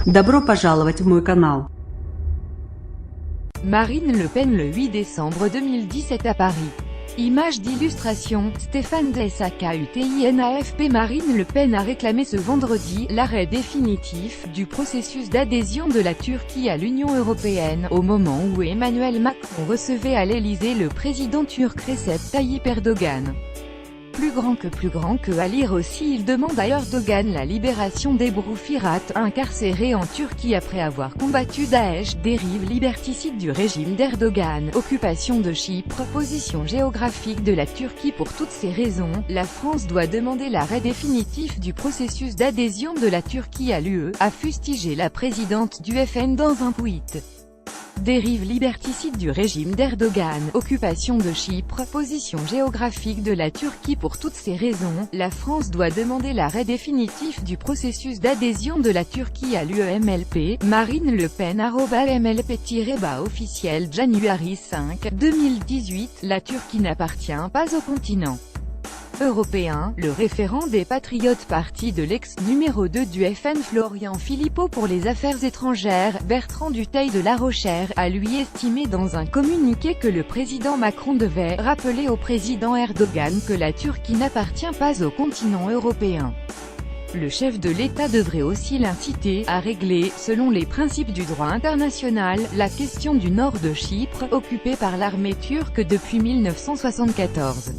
Добро пожаловать в мой канал. Marine Le Pen le 8 décembre 2017 à Paris. Image d'illustration, Stéphane Sakautinafp. Marine Le Pen a réclamé ce vendredi l'arrêt définitif du processus d'adhésion de la Turquie à l'Union européenne, au moment où Emmanuel Macron recevait à l'Elysée le président turc Recep Tayyip Erdogan. Plus grand que à lire aussi, il demande à Erdogan la libération des broufirates incarcérés en Turquie après avoir combattu Daesh, dérive liberticide du régime d'Erdogan, occupation de Chypre, position géographique de la Turquie. Pour toutes ces raisons, la France doit demander l'arrêt définitif du processus d'adhésion de la Turquie à l'UE, a fustigé la présidente du FN dans un tweet. Dérive liberticide du régime d'Erdogan, occupation de Chypre, position géographique de la Turquie. Pour toutes ces raisons, la France doit demander l'arrêt définitif du processus d'adhésion de la Turquie à l'UEMLP. Marine Le Pen @MLP-officiel January 5, 2018. La Turquie n'appartient pas au continent européen. Le référent des Patriotes, parti de l'ex numéro 2 du FN Florian Philippot pour les affaires étrangères, Bertrand Dutheil de La Rochère, a lui estimé dans un communiqué que le président Macron devait rappeler au président Erdogan que la Turquie n'appartient pas au continent européen. Le chef de l'État devrait aussi l'inciter à régler, selon les principes du droit international, la question du nord de Chypre, occupée par l'armée turque depuis 1974.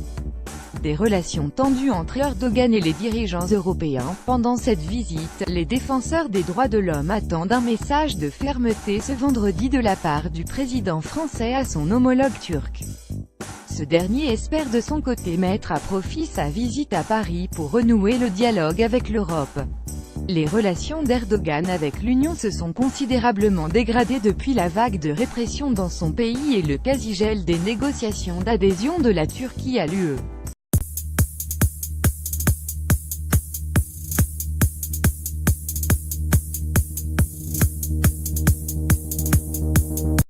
Des relations tendues entre Erdogan et les dirigeants européens. Pendant cette visite, les défenseurs des droits de l'homme attendent un message de fermeté ce vendredi de la part du président français à son homologue turc. Ce dernier espère de son côté mettre à profit sa visite à Paris pour renouer le dialogue avec l'Europe. Les relations d'Erdogan avec l'Union se sont considérablement dégradées depuis la vague de répression dans son pays et le quasi-gel des négociations d'adhésion de la Turquie à l'UE.